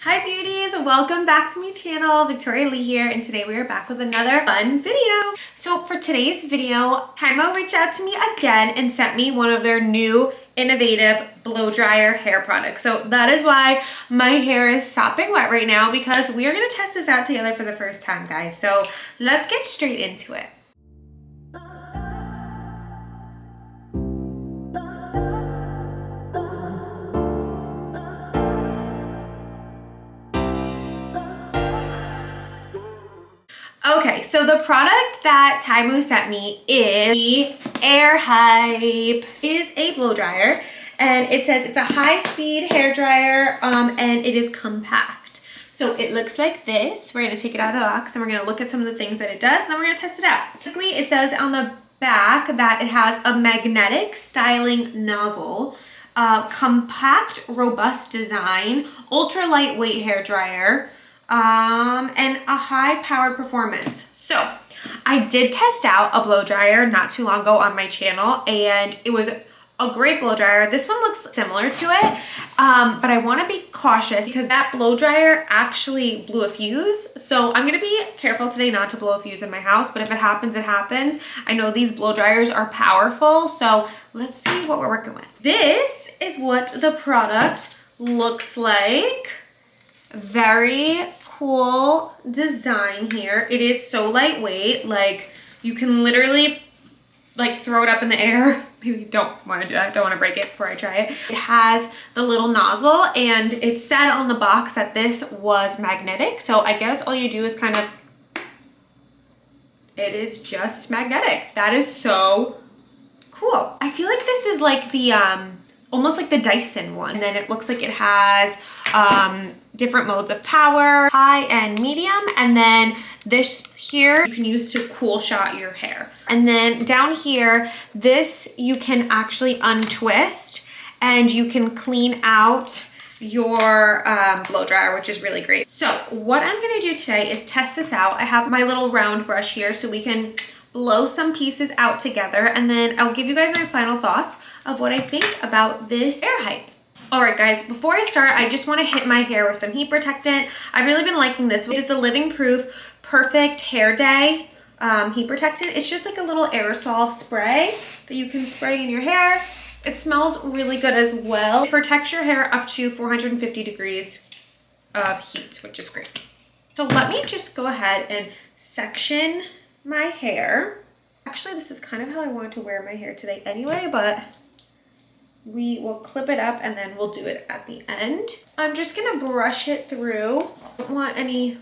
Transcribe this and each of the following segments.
Hi beauties, welcome back to my channel. Victoria Lee here, and today we are back with another fun video. So for today's video, TYMO reached out to me again and sent me one of their new innovative blow dryer hair products. So that is why my hair is sopping wet right now, because we are gonna test this out together for the first time, guys. So let's get straight into it. Okay, so the product that TYMO sent me is the AIRHYPE. It is a blow dryer, and it says it's a high-speed hair dryer, and it is compact. So it looks like this. We're gonna take it out of the box and we're gonna look at some of the things that it does, and then we're gonna test it out. Quickly, it says on the back that it has a magnetic styling nozzle, compact, robust design, ultra lightweight hair dryer, and a high-powered performance. So I did test out a blow dryer not too long ago on my channel, and it was a great blow dryer. This one looks similar to it, but I want to be cautious because that blow dryer actually blew a fuse. So I'm going to be careful today not to blow a fuse in my house, but if it happens, it happens. I know these blow dryers are powerful, so let's see what we're working with. This is what the product looks like. Very cool design here. It is so lightweight, like you can literally like throw it up in the air. Maybe you don't want to do that, don't want to break it before I try it. It has the little nozzle, and it said on the box that this was magnetic, so I guess all you do is kind of, it is just magnetic. That is so cool. I feel like this is like the almost like the Dyson one, and then it looks like it has different modes of power, high and medium, and then this here you can use to cool shot your hair. And then down here, this you can actually untwist and you can clean out your blow dryer, which is really great. So what I'm gonna do today is test this out. I have my little round brush here so we can blow some pieces out together, and then I'll give you guys my final thoughts of what I think about this AIRHYPE. All right, guys, before I start, I just want to hit my hair with some heat protectant. I've really been liking this, which is the Living Proof Perfect Hair Day heat protectant. It's just like a little aerosol spray that you can spray in your hair. It smells really good as well. It protects your hair up to 450 degrees of heat, which is great. So let me just go ahead and section my hair. Actually, this is kind of how I want to wear my hair today anyway, but we will clip it up and then we'll do it at the end. I'm just gonna brush it through. I don't want any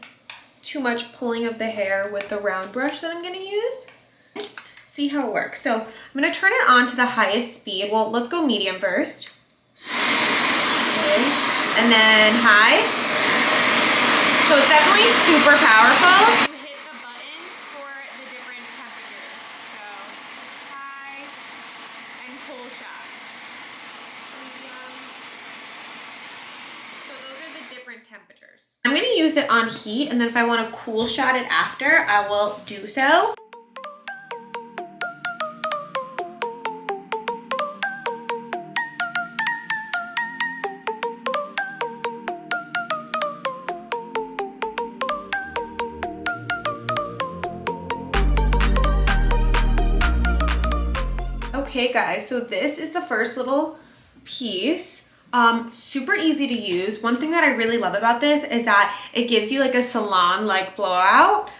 too much pulling of the hair with the round brush that I'm gonna use. Let's see how it works. So I'm gonna turn it on to the highest speed. Well, let's go medium first. Okay. And then high. So it's definitely super powerful. Temperatures. I'm going to use it on heat, and then if I want to cool shot it after, I will do so. Okay guys, so this is the first little piece. Super easy to use. One thing that I really love about this is that it gives you like a salon like blowout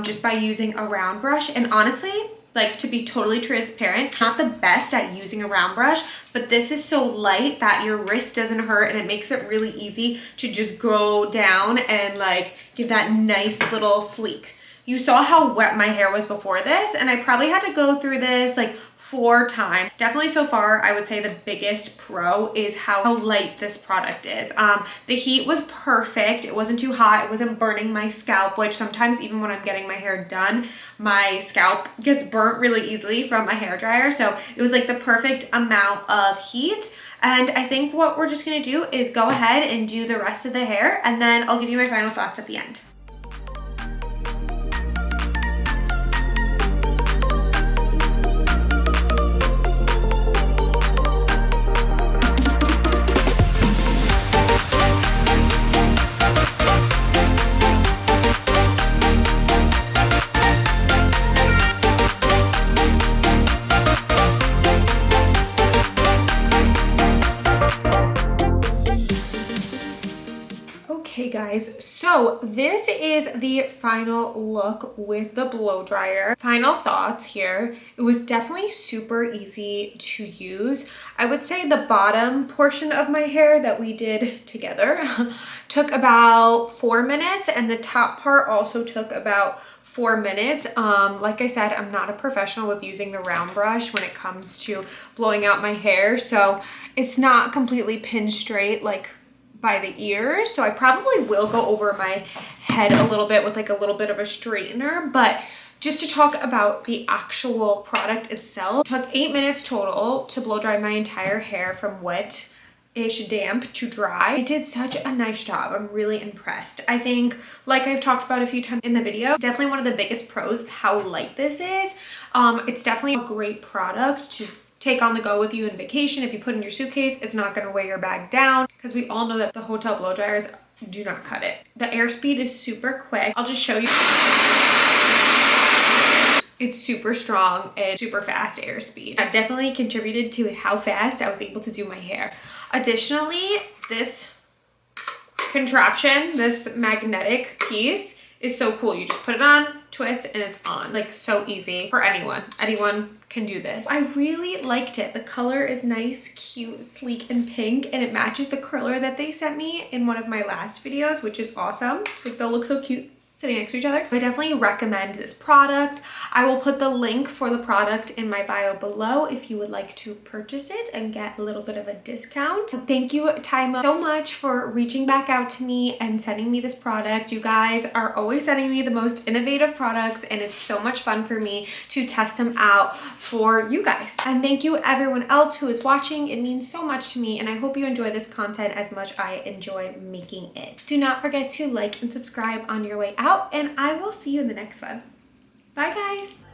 just by using a round brush. And honestly, like, to be totally transparent, not the best at using a round brush, but this is so light that your wrist doesn't hurt, and it makes it really easy to just go down and like give that nice little sleek. You saw how wet my hair was before this, and I probably had to go through this like 4 times. Definitely so far, I would say the biggest pro is how light this product is. The heat was perfect. It wasn't too hot. It wasn't burning my scalp, which sometimes even when I'm getting my hair done, my scalp gets burnt really easily from a hair dryer. So it was like the perfect amount of heat. And I think what we're just gonna do is go ahead and do the rest of the hair, and then I'll give you my final thoughts at the end. Okay guys, so this is the final look with the blow dryer. Final thoughts here. It was definitely super easy to use. I would say the bottom portion of my hair that we did together took about 4 minutes, and the top part also took about 4 minutes. Like I said, I'm not a professional with using the round brush when it comes to blowing out my hair, so it's not completely pin straight like by the ears, so I probably will go over my head a little bit with like a little bit of a straightener. But just to talk about the actual product itself, it took 8 minutes total to blow dry my entire hair from wet-ish damp to dry. It did such a nice job. I'm really impressed. I think, like I've talked about a few times in the video, definitely one of the biggest pros is how light this is. It's definitely a great product to take on the go with you in vacation. If you put in your suitcase, it's not going to weigh your bag down, because we all know that the hotel blow dryers do not cut it. The airspeed is super quick. I'll just show you. It's super strong and super fast airspeed. That definitely contributed to how fast I was able to do my hair. Additionally, this contraption, this magnetic piece, is so cool. You just put it on, twist, and it's on. Like, so easy for anyone. Anyone can do this. I really liked it. The color is nice, cute, sleek, and pink, and it matches the curler that they sent me in one of my last videos, which is awesome. Like, they'll look so cute sitting next to each other. I definitely recommend this product. I will put the link for the product in my bio below if you would like to purchase it and get a little bit of a discount. Thank you, TYMO, so much for reaching back out to me and sending me this product. You guys are always sending me the most innovative products, and it's so much fun for me to test them out for you guys. And thank you everyone else who is watching. It means so much to me, and I hope you enjoy this content as much I enjoy making it. Do not forget to like and subscribe on your way out, and I will see you in the next one. Bye guys.